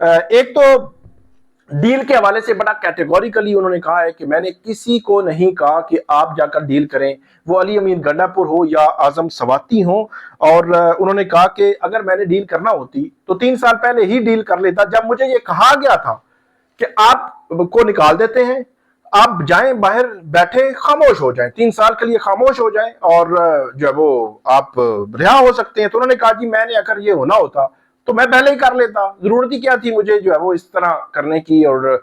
ایک تو ڈیل کے حوالے سے بڑا کیٹیگوریکلی انہوں نے کہا ہے کہ میں نے کسی کو نہیں کہا کہ آپ جا کر ڈیل کریں، وہ علی امین گنڈا پور ہو یا اعظم سواتی ہوں، اور انہوں نے کہا کہ اگر میں نے ڈیل کرنا ہوتی تو 3 سال پہلے ہی ڈیل کر لیتا، جب مجھے یہ کہا گیا تھا کہ آپ کو نکال دیتے ہیں، آپ جائیں باہر بیٹھے خاموش ہو جائیں، 3 سال کے لیے خاموش ہو جائیں اور جو ہے وہ آپ رہا ہو سکتے ہیں۔ تو انہوں نے کہا جی میں نے اگر یہ ہونا ہوتا تو میں پہلے ہی کر لیتا، ضرورت ہی کیا تھی مجھے جو ہے وہ اس طرح کرنے کی اور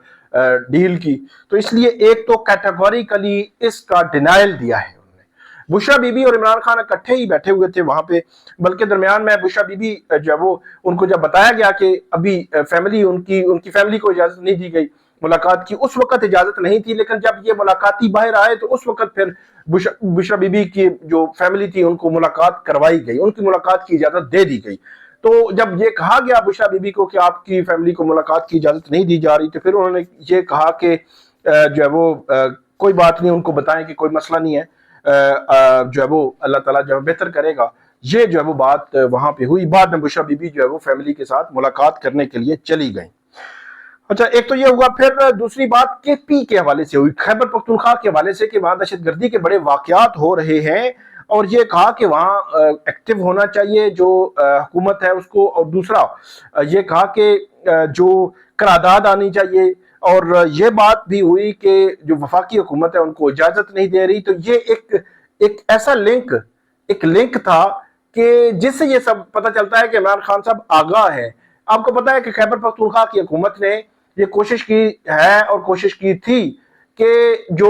ڈیل کی۔ تو اس لیے ایک تو کیٹیگوریکلی اس کا ڈینائل دیا ہے انہوں نے۔ بشرا بی بی اور عمران خان اکٹھے ہی بیٹھے ہوئے تھے وہاں پہ، بلکہ درمیان میں بشرا بی بی جو ہے وہ ان کو جب بتایا گیا کہ ابھی فیملی ان کی فیملی کو اجازت نہیں دی گئی ملاقات کی، اس وقت اجازت نہیں تھی، لیکن جب یہ ملاقاتی باہر آئے تو اس وقت پھر بشرا بی بی کی جو فیملی تھی ان کو ملاقات کروائی گئی، ان کی ملاقات کی اجازت دے دی گئی۔ تو جب یہ کہا گیا بشرا بی بی کو کہ آپ کی فیملی کو ملاقات کی اجازت نہیں دی جا رہی، تو پھر انہوں نے یہ کہا کہ جو ہے وہ کوئی بات نہیں، ان کو بتائیں کہ کوئی مسئلہ نہیں ہے، جو ہے وہ اللہ تعالیٰ جو ہے بہتر کرے گا۔ یہ جو ہے وہ بات وہاں پہ ہوئی، بعد میں بشرا بی بی جو ہے وہ فیملی کے ساتھ ملاقات کرنے کے لیے چلی گئیں۔ اچھا ایک تو یہ ہوا، پھر دوسری بات کے پی کے حوالے سے ہوئی، خیبر پختونخوا کے حوالے سے کہ وہاں دہشت گردی کے بڑے واقعات ہو رہے ہیں، اور یہ کہا کہ وہاں ایکٹیو ہونا چاہیے جو حکومت ہے اس کو، اور دوسرا یہ کہا کہ جو قرارداد آنی چاہیے، اور یہ بات بھی ہوئی کہ جو وفاقی حکومت ہے ان کو اجازت نہیں دے رہی۔ تو یہ ایک ایسا لنک تھا کہ جس سے یہ سب پتہ چلتا ہے کہ عمران خان صاحب آگاہ ہے۔ آپ کو پتا ہے کہ خیبر پختونخوا کی حکومت نے یہ کوشش کی ہے اور کوشش کی تھی کہ جو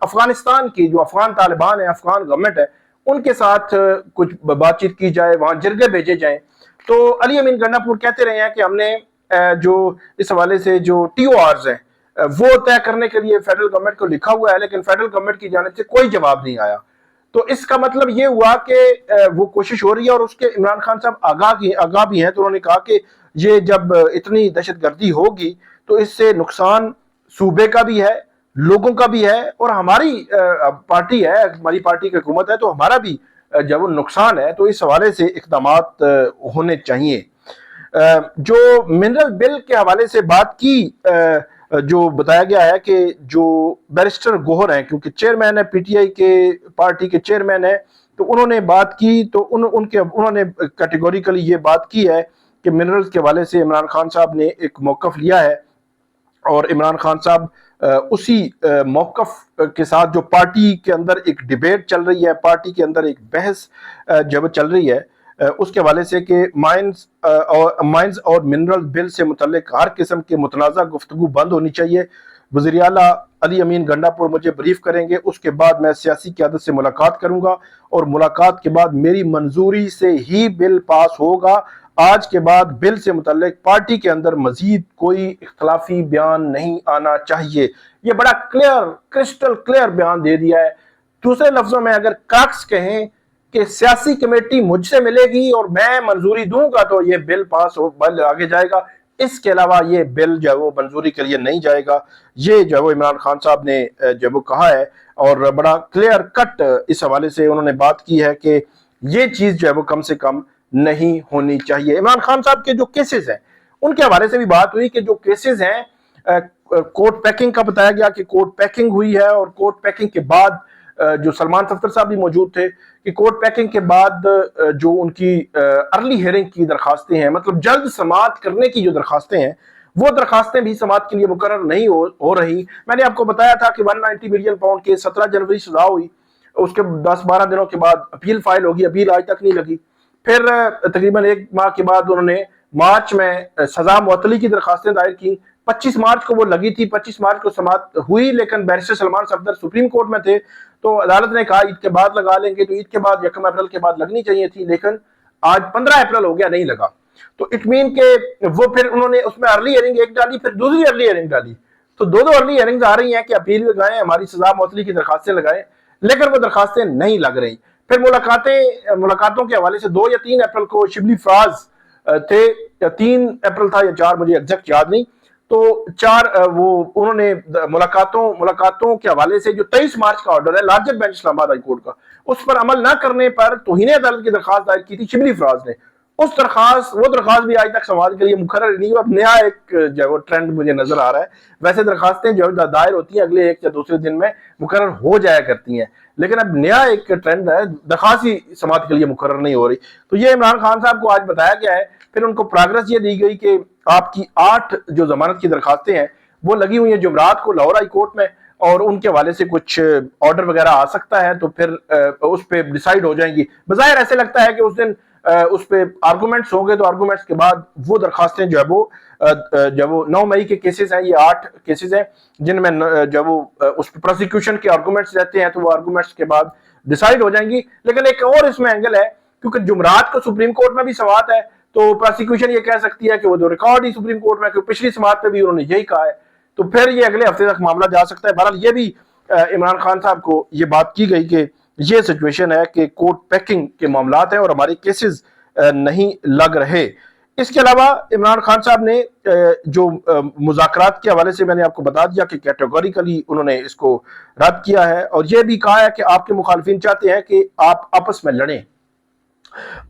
افغانستان کی جو افغان طالبان ہیں، افغان گورنمنٹ ہے، ان کے ساتھ کچھ بات چیت کی جائے، وہاں جرگے بھیجے جائیں۔ تو علی امین گنڈا پور کہتے رہے ہیں کہ ہم نے جو اس حوالے سے جو ٹی او آرز ہیں وہ طے کرنے کے لیے فیڈرل گورنمنٹ کو لکھا ہوا ہے، لیکن فیڈرل گورنمنٹ کی جانب سے کوئی جواب نہیں آیا۔ تو اس کا مطلب یہ ہوا کہ وہ کوشش ہو رہی ہے، اور اس کے عمران خان صاحب آگاہ بھی ہیں۔ تو انہوں نے کہا کہ یہ جب اتنی دہشت گردی ہوگی تو اس سے نقصان صوبے کا بھی ہے، لوگوں کا بھی ہے، اور ہماری پارٹی ہے، ہماری پارٹی کی حکومت ہے تو ہمارا بھی جب وہ نقصان ہے۔ تو اس حوالے سے اقدامات ہونے چاہیے۔ جو منرل بل کے حوالے سے بات کی، جو بتایا گیا ہے کہ جو بیرسٹر گوہر ہیں، کیونکہ چیئرمین ہے پی ٹی آئی کے پارٹی کے چیئرمین ہے، تو انہوں نے بات کی، تو انہوں نے کیٹیگوریکلی یہ بات کی ہے کہ منرلز کے حوالے سے عمران خان صاحب نے ایک موقف لیا ہے، اور عمران خان صاحب اسی موقف کے ساتھ جو پارٹی کے اندر ایک ڈیبیٹ چل رہی ہے، پارٹی کے اندر ایک بحث جب چل رہی ہے اس کے حوالے سے کہ مائنز اور منرل بل سے متعلق ہر قسم کے متنازع گفتگو بند ہونی چاہیے۔ وزیر اعلیٰ علی امین گنڈا پور مجھے بریف کریں گے، اس کے بعد میں سیاسی قیادت سے ملاقات کروں گا، اور ملاقات کے بعد میری منظوری سے ہی بل پاس ہوگا۔ آج کے بعد بل سے متعلق پارٹی کے اندر مزید کوئی اختلافی بیان نہیں آنا چاہیے۔ یہ بڑا کرسٹل کلیئر بیان دے دیا ہے۔ دوسرے لفظوں میں اگر کاکس کہیں کہ سیاسی کمیٹی مجھ سے ملے گی اور میں منظوری دوں گا تو یہ بل پاس ہو، بل آگے جائے گا، اس کے علاوہ یہ بل جو ہے وہ منظوری کے لیے نہیں جائے گا۔ یہ جو ہے وہ عمران خان صاحب نے جو وہ کہا ہے، اور بڑا کلیئر کٹ اس حوالے سے انہوں نے بات کی ہے کہ یہ چیز جو ہے وہ کم سے کم نہیں ہونی چاہیے۔ عمران خان صاحب کے جو کیسز ہیں ان کے حوالے سے بھی بات ہوئی کہ جو کیسز ہیں کوٹ پیکنگ کا بتایا گیا کہ کوٹ پیکنگ ہوئی ہے، اور کوٹ پیکنگ کے بعد جو سلمان صفدر صاحب بھی موجود تھے کہ کوٹ پیکنگ کے بعد جو ان کی ارلی ہیئرنگ کی درخواستیں ہیں، مطلب جلد سماعت کرنے کی جو درخواستیں ہیں، وہ درخواستیں بھی سماعت کے لیے مقرر نہیں ہو رہی۔ میں نے آپ کو بتایا تھا کہ 190 ملین پاؤنڈ کے 17 جنوری سزا ہوئی، اس کے 10-12 دنوں کے بعد اپیل فائل ہوگی، اپیل آج تک نہیں لگی۔ پھر تقریباً 1 ماہ کے بعد انہوں نے مارچ میں سزا معطلی کی درخواستیں دائر کی، 25 مارچ کو وہ لگی تھی، 25 مارچ کو سماعت ہوئی، لیکن barrister Salman Safdar supreme court میں تھے تو عدالت نے کہا عید کے بعد لگا لیں گے، تو عید کے بعد 1 اپریل کے بعد لگنی چاہیے تھی، لیکن آج 15 اپریل ہو گیا، نہیں لگا۔ تو اٹ مین کہ وہ پھر انہوں نے اس میں ارلی ہیئرنگ ایک ڈالی، پھر دوسری ارلی ہیئرنگ ڈالی، تو دو ارلی ہیئرنگز آ رہی ہیں کہ اپیل لگائیں، ہماری سزا معطلی کی درخواستیں لگائیں، لیکن وہ درخواستیں نہیں لگ رہی۔ پھر ملاقاتوں کے حوالے سے 2 یا 3 اپریل کو شبلی فراز تھے، یا 3 اپریل تھا یا 4، مجھے ایگزیکٹ یاد نہیں، تو 4 انہوں نے ملاقاتوں کے حوالے سے جو 23 مارچ کا آرڈر ہے لارجر بینچ اسلام آباد ہائی کورٹ کا، اس پر عمل نہ کرنے پر توہین عدالت کی درخواست دائر کی تھی شبلی فراز نے۔ وہ درخواست بھی آج تک سماج کے لیے مقرر نہیں ہوا. اب نیا ایک جو ہے وہ ٹرینڈ مجھے نظر آ رہا ہے. ویسے درخواستیں جو دائر ہوتی ہیں اگلے ایک یا دوسرے دن میں مقرر ہو جایا کرتی ہیں, لیکن اب نیا ایک ٹرینڈ ہے, درخواست ہی سماعت کے لیے مقرر نہیں ہو رہی. تو یہ عمران خان صاحب کو آج بتایا گیا ہے. پھر ان کو پروگرس یہ دی گئی کہ آپ کی 8 جو ضمانت کی درخواستیں ہیں وہ لگی ہوئی ہیں جمعرات کو لاہور ہائی کورٹ میں, اور ان کے حوالے سے کچھ آرڈر وغیرہ آ سکتا ہے, تو پھر اس پہ ڈیسائیڈ ہو جائیں گی. بظاہر ایسے لگتا ہے کہ اس دن اس پہ آرگومنٹس ہوں گے, تو آرگومنٹس کے بعد وہ درخواستیں جو ہے وہ 9 مئی کے کیسز ہیں, یہ 8 کیسز ہیں جن میں جو وہ اس پہ پروسیکیوشن کے آرگومنٹس رہتے ہیں, تو وہ آرگومنٹس کے بعد ڈیسائیڈ ہو جائیں گی. لیکن ایک اور اس میں اینگل ہے, کیونکہ جمعرات کو سپریم کورٹ میں بھی سماعت ہے, تو پروسیکیوشن یہ کہہ سکتی ہے کہ وہ جو ریکارڈ ہی سپریم کورٹ میں, کہ پچھلی سماعت پہ بھی انہوں نے یہی کہا ہے, تو پھر یہ اگلے ہفتے تک معاملہ جا سکتا ہے. بہرحال یہ بھی عمران خان صاحب کو یہ بات کی گئی کہ یہ سچویشن ہے کہ کورٹ پیکنگ کے معاملات ہیں اور ہمارے کیسز نہیں لگ رہے. اس کے علاوہ عمران خان صاحب نے جو مذاکرات کے حوالے سے میں نے آپ کو بتا دیا کہ کیٹیگوریکلی انہوں نے اس کو رد کیا ہے, اور یہ بھی کہا ہے کہ آپ کے مخالفین چاہتے ہیں کہ آپ آپس میں لڑیں,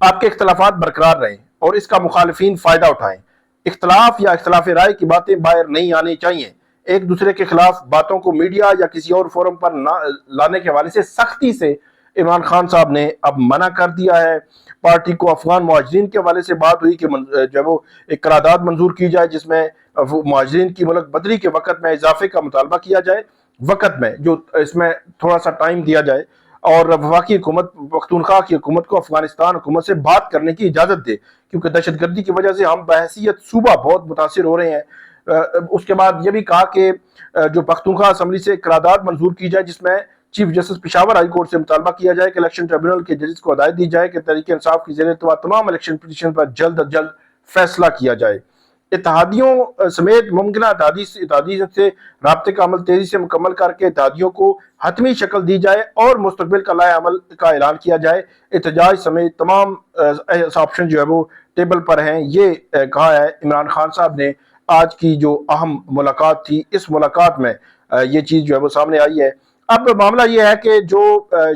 آپ کے اختلافات برقرار رہیں اور اس کا مخالفین فائدہ اٹھائیں. اختلاف یا اختلاف رائے کی باتیں باہر نہیں آنی چاہیے. ایک دوسرے کے خلاف باتوں کو میڈیا یا کسی اور فورم پر لانے کے حوالے سے سختی سے عمران خان صاحب نے اب منع کر دیا ہے. پارٹی کو افغان مہاجرین کے حوالے سے بات ہوئی کہ جب وہ ایک قرارداد منظور کی جائے جس میں مہاجرین کی ملک بدری کے وقت میں اضافے کا مطالبہ کیا جائے, وقت میں جو اس میں تھوڑا سا ٹائم دیا جائے, اور وفاقی حکومت پختونخوا کی حکومت کو افغانستان حکومت سے بات کرنے کی اجازت دے, کیونکہ دہشت گردی کی وجہ سے ہم بحیثیت صوبہ بہت متاثر ہو رہے ہیں. اس کے بعد یہ بھی کہا کہ جو پختونخوا اسمبلی سے قرارداد منظور کی جائے جس میں chief justice Peshawar high court سے مطالبہ کیا جائے کہ الیکشن ٹریبونل کے ججز کو ہدایت دی جائے کہ تحریک انصاف کی زیر التواء تمام الیکشن پٹیشن پر جلد از جلد فیصلہ کیا جائے. اتحادیوں سمیت ممکنہ اتحادیوں سے رابطے کا عمل تیزی سے مکمل کر کے اتحادیوں کو حتمی شکل دی جائے اور مستقبل کا لائحہ عمل کا اعلان کیا جائے. احتجاج سمیت تمام آپشن جو ہے وہ ٹیبل پر ہیں, یہ کہا ہے عمران خان صاحب نے. آج کی جو اہم ملاقات تھی, اس ملاقات میں یہ چیز جو ہے وہ سامنے آئی ہے. اب معاملہ یہ ہے کہ جو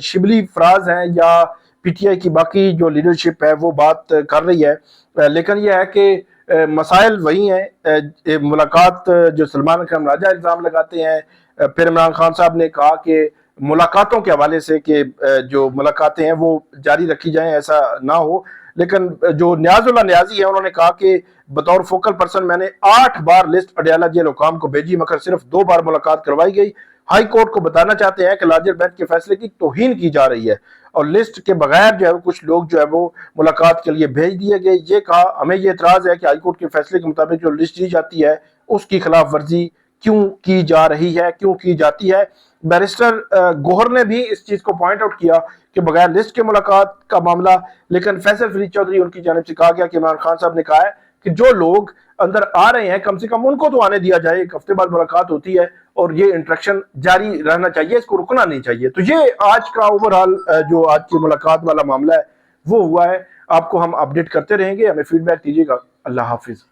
شبلی فراز ہیں یا پی ٹی آئی کی باقی جو لیڈرشپ ہے وہ بات کر رہی ہے, لیکن یہ ہے کہ مسائل وہی ہیں. ملاقات جو سلمان اکرم راجہ الزام لگاتے ہیں, پھر عمران خان صاحب نے کہا کہ ملاقاتوں کے حوالے سے کہ جو ملاقاتیں ہیں وہ جاری رکھی جائیں, ایسا نہ ہو. لیکن جو نیاز اللہ نیازی ہے انہوں نے کہا کہ بطور فوکل پرسن میں نے 8 بار لسٹ اڈیالہ جیل حکام کو بھیجی مگر صرف 2 بار ملاقات کروائی گئی. ہائی کورٹ کو بتانا چاہتے ہیں کہ لارجر بینچ کے فیصلے کی توہین کی جا رہی ہے اور لسٹ کے بغیر جو ہے کچھ لوگ جو ہے وہ ملاقات کے لیے بھیج دیے گئے. یہ کہا ہمیں یہ اعتراض ہے کہ ہائی کورٹ کے فیصلے کے مطابق جو لسٹ دی جاتی ہے اس کی خلاف ورزی کیوں کی جا رہی ہے, کیوں کی جاتی ہے. بیرسٹر گوہر نے بھی اس چیز کو پوائنٹ آؤٹ کیا کہ بغیر لسٹ کے ملاقات کا معاملہ, لیکن فیصل فرید چودھری ان کی جانب سے کہا گیا کہ عمران خان صاحب نے کہا ہے کہ جو لوگ اندر آ رہے ہیں کم سے کم ان کو تو آنے دیا جائے. 1 ہفتے بعد ملاقات ہوتی ہے اور یہ انٹریکشن جاری رہنا چاہیے, اس کو رکنا نہیں چاہیے. تو یہ آج کا اوورآل جو آج کی ملاقات والا معاملہ ہے وہ ہوا ہے. آپ کو ہم اپڈیٹ کرتے رہیں گے, ہمیں فیڈ بیک دیجیے گا. اللہ حافظ.